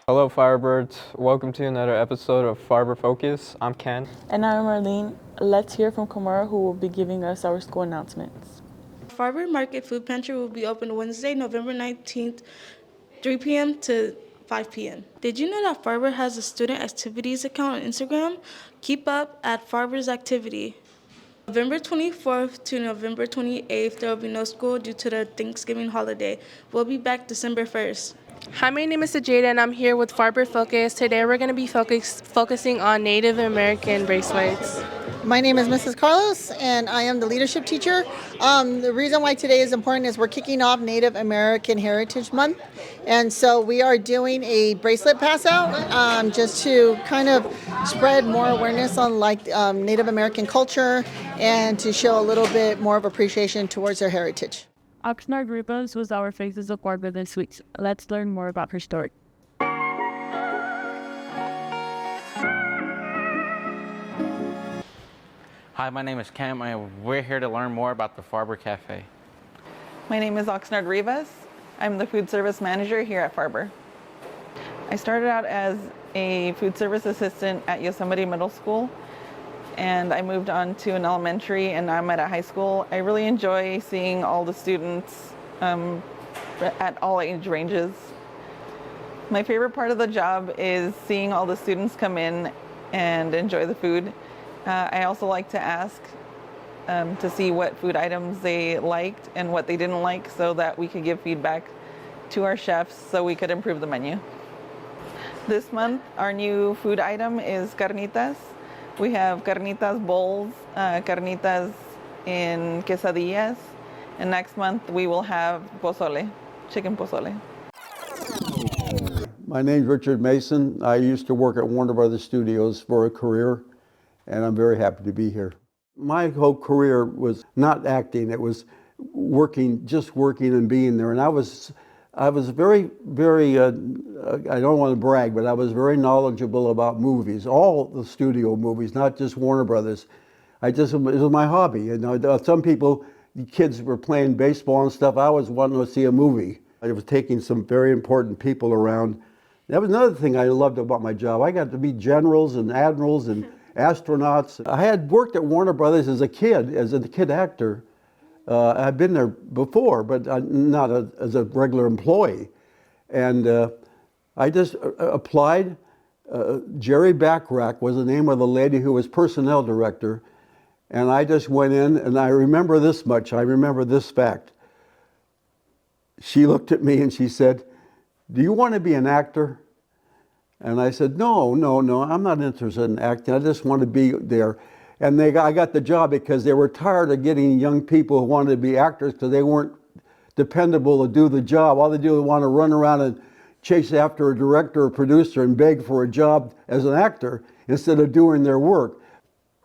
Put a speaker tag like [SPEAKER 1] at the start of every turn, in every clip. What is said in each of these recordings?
[SPEAKER 1] Hello Firebirds, welcome to another episode of Farber Focus. I'm Ken.
[SPEAKER 2] And I'm Marlene. Let's hear from Kamara, who will be giving us our school announcements.
[SPEAKER 3] Farber Market Food Pantry will be open Wednesday, November 19th, 3 p.m. to 5 p.m. Did you know that Farber has a student activities account on Instagram? Keep up at Farber's Activity. November 24th to November 28th, there will be no school due to the Thanksgiving holiday. We'll be back December 1st.
[SPEAKER 4] Hi, my name is Sajada and I'm here with Farber Focus. Today we're going to be focusing on Native American bracelets.
[SPEAKER 5] My name is Mrs. Carlos, and I am the leadership teacher. The reason why today is important is we're kicking off Native American Heritage Month, and so we are doing a bracelet pass out just to kind of spread more awareness on Native American culture and to show a little bit more of appreciation towards their heritage.
[SPEAKER 6] Oxnard Rivas was our Faces of Farber this week. Let's learn more about her story.
[SPEAKER 7] Hi, my name is Cam, and we're here to learn more about the Farber Cafe.
[SPEAKER 8] My name is Oxnard Rivas. I'm the food service manager here at Farber. I started out as a food service assistant at Yosemite Middle School, and I moved on to an elementary, and now I'm at a high school. I really enjoy seeing all the students at all age ranges. My favorite part of the job is seeing all the students come in and enjoy the food. I also like to ask to see what food items they liked and what they didn't like so that we could give feedback to our chefs so we could improve the menu. This month, our new food item is carnitas. We have carnitas bowls, carnitas in quesadillas, and next month we will have pozole, chicken pozole.
[SPEAKER 9] My name's Richard Mason. I used to work at Warner Brothers Studios for a career, and I'm very happy to be here. My whole career was not acting, it was just working and being there. And I was very, I don't want to brag, but I was very knowledgeable about movies, all the studio movies, not just Warner Brothers. It was my hobby. You know, some people, kids were playing baseball and stuff. I was wanting to see a movie. I was taking some very important people around. That was another thing I loved about my job. I got to meet generals and admirals and astronauts. I had worked at Warner Brothers as a kid actor. I'd been there before, but not as a regular employee. And I just applied. Jerry Backrack was the name of the lady who was personnel director. And I just went in, and I remember this much. I remember this fact. She looked at me and she said, "Do you want to be an actor?" And I said, no, I'm not interested in acting. I just want to be there. And I got the job because they were tired of getting young people who wanted to be actors because they weren't dependable to do the job. All they do is want to run around and chase after a director or producer and beg for a job as an actor instead of doing their work.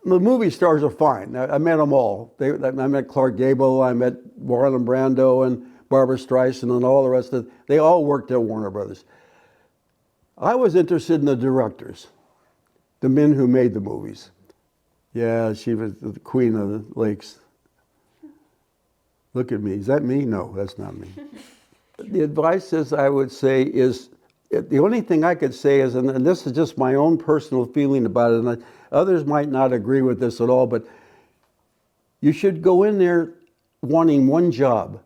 [SPEAKER 9] The movie stars are fine. I met them all. I met Clark Gable, I met Marlon Brando and Barbara Streisand and all the rest of it. They all worked at Warner Brothers. I was interested in the directors, the men who made the movies. Yeah, she was the queen of the lakes. Look at me. Is that me? No, that's not me. The advice I would say is, the only thing I could say is, and this is just my own personal feeling about it, and others might not agree with this at all, but you should go in there wanting one job.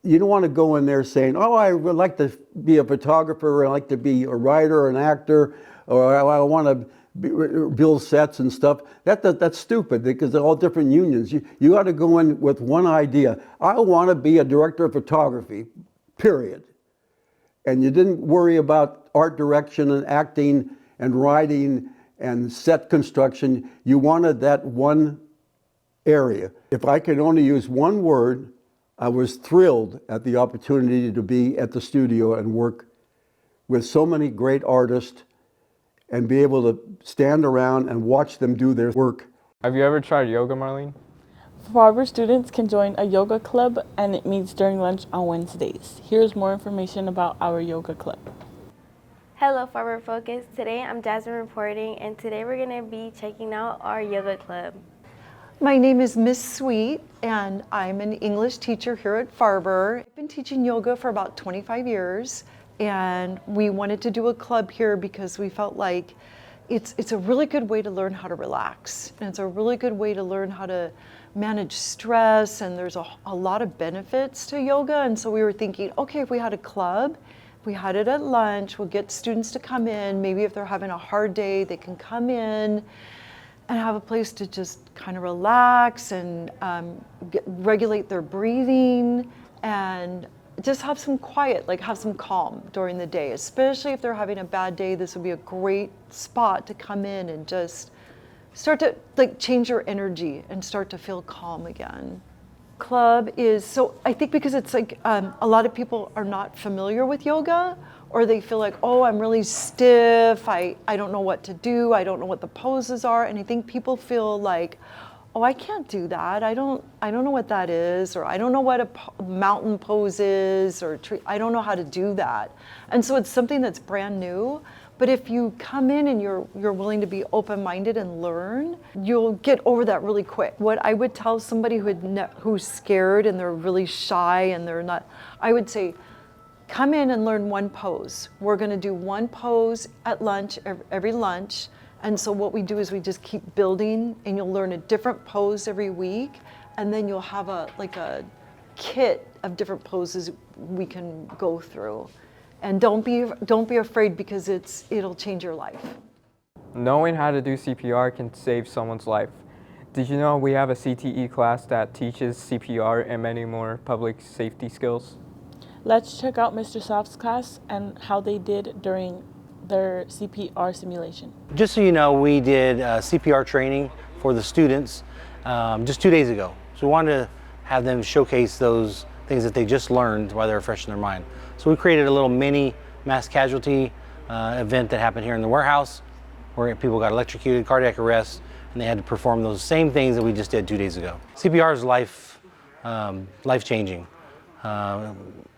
[SPEAKER 9] You don't want to go in there saying, "Oh, I would like to be a photographer, or I like to be a writer, or an actor, or I want to build sets and stuff." That's stupid because they're all different unions. You got to go in with one idea. I want to be a director of photography, period. And you didn't worry about art direction and acting and writing and set construction. You wanted that one area. If I could only use one word, I was thrilled at the opportunity to be at the studio and work with so many great artists and be able to stand around and watch them do their work.
[SPEAKER 1] Have you ever tried yoga, Marlene?
[SPEAKER 2] Farber students can join a yoga club, and it meets during lunch on Wednesdays. Here's more information about our yoga club.
[SPEAKER 10] Hello, Farber Focus. Today I'm Jasmine reporting, and today we're going to be checking out our yoga club.
[SPEAKER 11] My name is Miss Sweet, and I'm an English teacher here at Farber. I've been teaching yoga for about 25 years. And we wanted to do a club here because we felt like it's a really good way to learn how to relax. And it's a really good way to learn how to manage stress, and there's a lot of benefits to yoga. And so we were thinking, okay, if we had a club, if we had it at lunch, we'll get students to come in. Maybe if they're having a hard day, they can come in and have a place to just kind of relax and regulate their breathing and just have some quiet, like have some calm during the day. Especially if they're having a bad day, this would be a great spot to come in and just start to like change your energy and start to feel calm again. Club is, so I think because it's like a lot of people are not familiar with yoga, or they feel like, oh, I'm really stiff, I don't know what to do, I don't know what the poses are, and I think people feel like, oh, I can't do that, I don't know what that is, or I don't know what a mountain pose is, or I don't know how to do that. And so it's something that's brand new. But if you come in and you're willing to be open-minded and learn, you'll get over that really quick. What I would tell somebody who's scared and they're really shy and they're not, I would say, come in and learn one pose. We're gonna do one pose at lunch, every lunch. And so what we do is we just keep building, and you'll learn a different pose every week. And then you'll have a kit of different poses we can go through. And don't be afraid, because it'll change your life.
[SPEAKER 1] Knowing how to do CPR can save someone's life. Did you know we have a CTE class that teaches CPR and many more public safety skills?
[SPEAKER 2] Let's check out Mr. Soft's class and how they did during their CPR simulation.
[SPEAKER 12] Just so you know, we did CPR training for the students just 2 days ago. So we wanted to have them showcase those things that they just learned while they were fresh in their mind. So we created a little mini mass casualty event that happened here in the warehouse, where people got electrocuted, cardiac arrest, and they had to perform those same things that we just did 2 days ago. CPR is life-changing.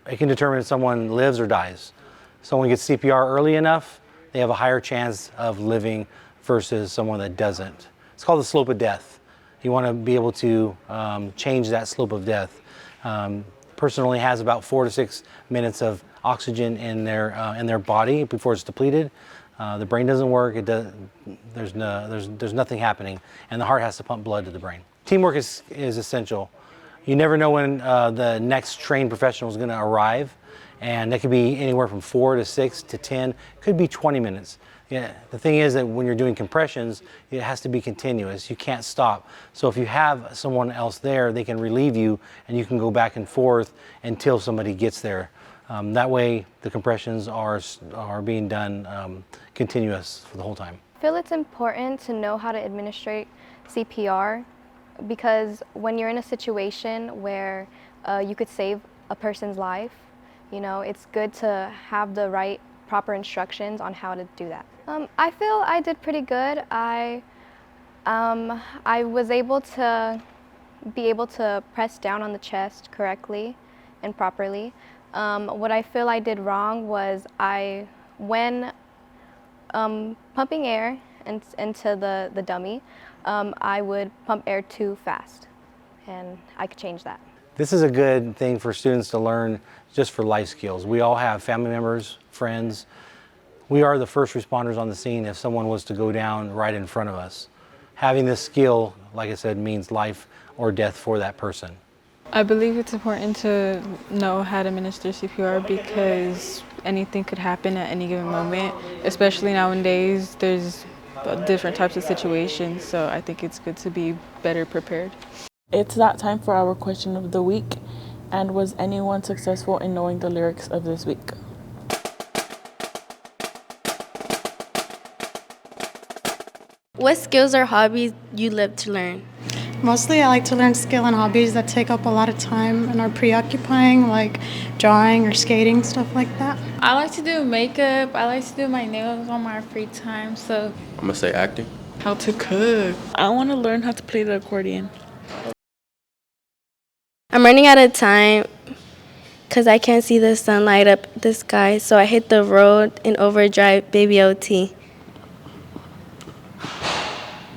[SPEAKER 12] It can determine if someone lives or dies. Someone gets CPR early enough, they have a higher chance of living versus someone that doesn't. It's called the slope of death. You want to be able to change that slope of death. Person only has about 4 to 6 minutes of oxygen in their body before it's depleted. The brain doesn't work. There's nothing happening, and the heart has to pump blood to the brain. Teamwork is essential. You never know when the next trained professional is going to arrive, and that could be anywhere from 4 to 6 to 10. Could be 20 minutes. Yeah, the thing is that when you're doing compressions, it has to be continuous. You can't stop. So if you have someone else there, they can relieve you, and you can go back and forth until somebody gets there. That way, the compressions are being done continuous for the whole time.
[SPEAKER 10] I feel it's important to know how to administrate CPR, because when you're in a situation where you could save a person's life, you know, it's good to have the right proper instructions on how to do that. I feel I did pretty good. I was able to press down on the chest correctly and properly. What I feel I did wrong was when pumping air into the dummy, I would pump air too fast, and I could change that.
[SPEAKER 12] This is a good thing for students to learn just for life skills. We all have family members, friends. We are the first responders on the scene if someone was to go down right in front of us. Having this skill, like I said, means life or death for that person.
[SPEAKER 13] I believe it's important to know how to administer CPR, because anything could happen at any given moment. Especially nowadays, there's different types of situations, so I think it's good to be better prepared.
[SPEAKER 2] It's that time for our question of the week. And was anyone successful in knowing the lyrics of this week?
[SPEAKER 14] What skills or hobbies you live to learn?
[SPEAKER 15] Mostly I like to learn skill and hobbies that take up a lot of time and are preoccupying, like drawing or skating, stuff like that.
[SPEAKER 16] I like to do makeup. I like to do my nails on my free time, so.
[SPEAKER 17] I'm gonna say acting.
[SPEAKER 2] How to cook. I want to learn how to play the accordion.
[SPEAKER 14] I'm running out of time because I can't see the sun light up the sky, so I hit the road in overdrive, Baby OT.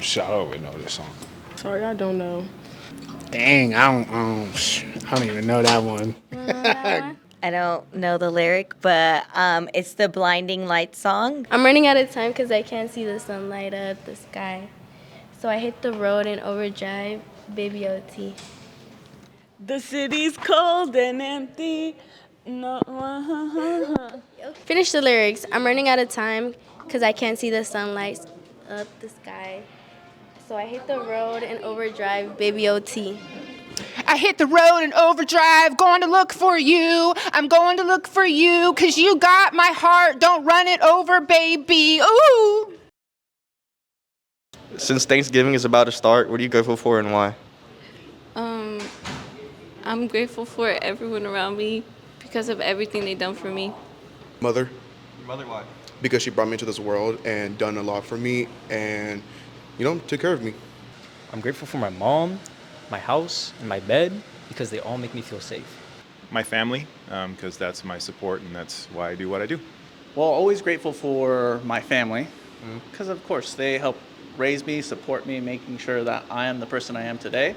[SPEAKER 18] Shit, I don't even know this song.
[SPEAKER 2] Sorry, I don't know.
[SPEAKER 18] Dang, I don't even know that one.
[SPEAKER 17] I don't know the lyric, but it's the Blinding Lights song.
[SPEAKER 14] I'm running out of time because I can't see the sunlight up the sky. So I hit the road in overdrive, baby OT.
[SPEAKER 2] The city's cold and empty. No.
[SPEAKER 14] Finish the lyrics. I'm running out of time because I can't see the sunlight up the sky. So I hit the road in overdrive, baby OT.
[SPEAKER 19] I hit the road in overdrive, going to look for you. I'm going to look for you, 'cause you got my heart. Don't run it over, baby. Ooh.
[SPEAKER 20] Since Thanksgiving is about to start, what are you grateful for and why?
[SPEAKER 21] I'm grateful for everyone around me because of everything they've done for me.
[SPEAKER 22] Mother.
[SPEAKER 20] Your mother, why?
[SPEAKER 22] Because she brought me into this world and done a lot for me and, took care of me.
[SPEAKER 23] I'm grateful for my mom, my house, and my bed because they all make me feel safe.
[SPEAKER 24] My family, because that's my support and that's why I do what I do.
[SPEAKER 25] Well, always grateful for my family because, of course, they help raise me, support me, making sure that I am the person I am today.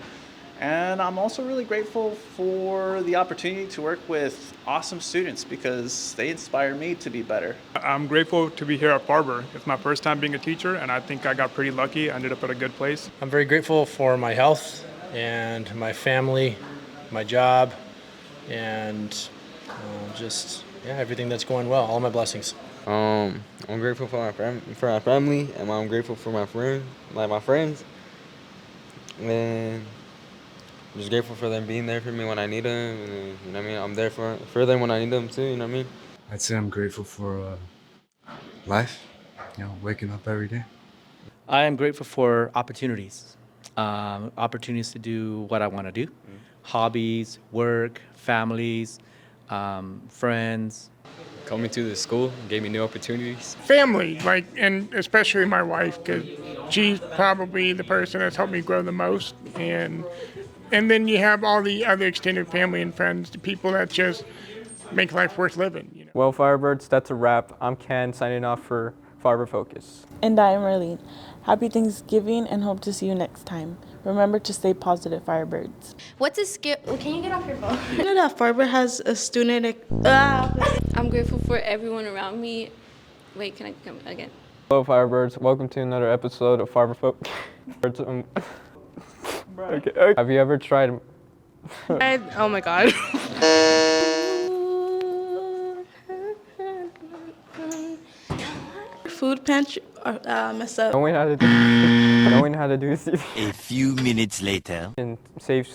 [SPEAKER 25] And I'm also really grateful for the opportunity to work with awesome students because they inspire me to be better.
[SPEAKER 26] I'm grateful to be here at Farber. It's my first time being a teacher, and I think I got pretty lucky. I ended up at a good place.
[SPEAKER 27] I'm very grateful for my health and my family, my job, and everything that's going well, all my blessings.
[SPEAKER 28] I'm grateful for my family, and I'm grateful for my friends, and I'm just grateful for them being there for me when I need them, and I'm there for them when I need them too,
[SPEAKER 29] I'd say I'm grateful for life, waking up every day.
[SPEAKER 30] I am grateful for opportunities, opportunities to do what I want to do, hobbies, work, families, friends.
[SPEAKER 28] Coming to the school gave me new opportunities.
[SPEAKER 31] Family, and especially my wife, because she's probably the person that's helped me grow the most, and then you have all the other extended family and friends, the people that just make life worth living.
[SPEAKER 1] Well, Firebirds, that's a wrap. I'm Ken, signing off for Farber Focus.
[SPEAKER 2] And I am Marlene. Happy Thanksgiving and hope to see you next time. Remember to stay positive, Firebirds.
[SPEAKER 10] What's a skill? Can you get off your phone?
[SPEAKER 3] You know that Farber has a student.
[SPEAKER 21] I'm grateful for everyone around me. Wait, can I come again?
[SPEAKER 1] Hello, Firebirds. Welcome to another episode of Farber Focus. Okay. Have you ever tried?
[SPEAKER 4] Oh my God.
[SPEAKER 3] Food pantry. Mess up.
[SPEAKER 1] Knowing how to do. A few minutes later. And save.